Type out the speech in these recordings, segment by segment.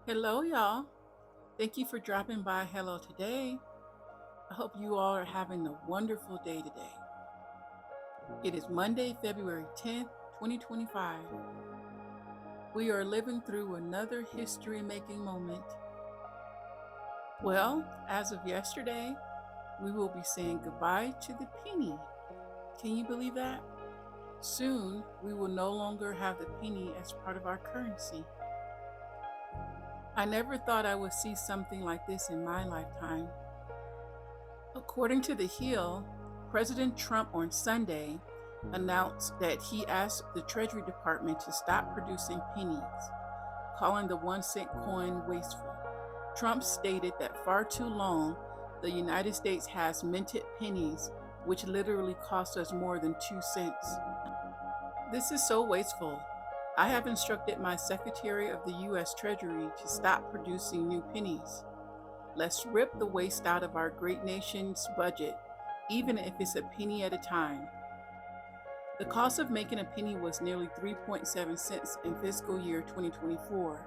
Hello, y'all. Thank you for dropping by Hello Today. I hope you all are having a wonderful day today. It is Monday, February 10th, 2025. We are living through another history making moment. Well, as of yesterday, we will be saying goodbye to the penny. Can you believe that? Soon, we will no longer have the penny as part of our currency. I never thought I would see something like this in my lifetime. According to The Hill, President Trump on Sunday announced that he asked the Treasury Department to stop producing pennies, calling the 1 cent coin wasteful. Trump stated that far too long, the United States has minted pennies, which literally cost us more than 2 cents. This is so wasteful. I have instructed my Secretary of the U.S. Treasury to stop producing new pennies. Let's rip the waste out of our great nation's budget, even if it's a penny at a time. The cost of making a penny was nearly 3.7 cents in fiscal year 2024,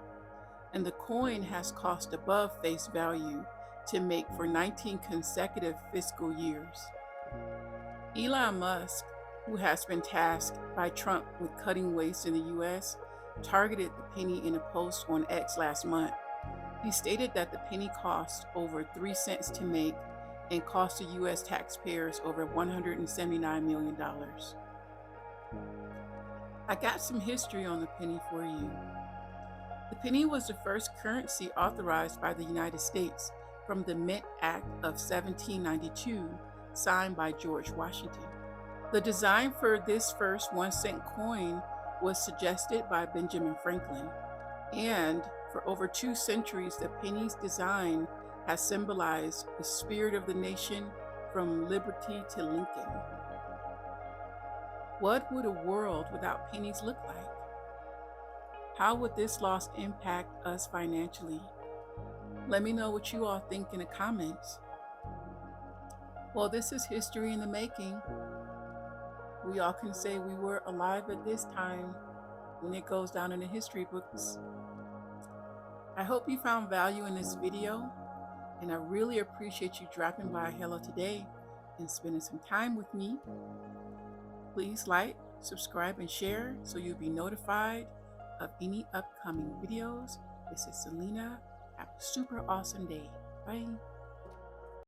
and the coin has cost above face value to make for 19 consecutive fiscal years. Elon Musk, who has been tasked by Trump with cutting waste in the US, targeted the penny in a post on X last month. He stated that the penny cost over 3 cents to make and cost the U.S. taxpayers over $179 million. I got some history on the penny for you. The penny was the first currency authorized by the United States from the Mint Act of 1792, signed by George Washington. The design for this first 1 cent coin was suggested by Benjamin Franklin, and for over 2 centuries, the penny's design has symbolized the spirit of the nation from liberty to Lincoln. What would a world without pennies look like? How would this loss impact us financially? Let me know what you all think in the comments. Well, this is history in the making. We all can say we were alive at this time when it goes down in the history books. I hope you found value in this video, and I really appreciate you dropping by Hello Today and spending some time with me. Please like, subscribe, and share so you'll be notified of any upcoming videos. This is Selena. Have a super awesome day. Bye.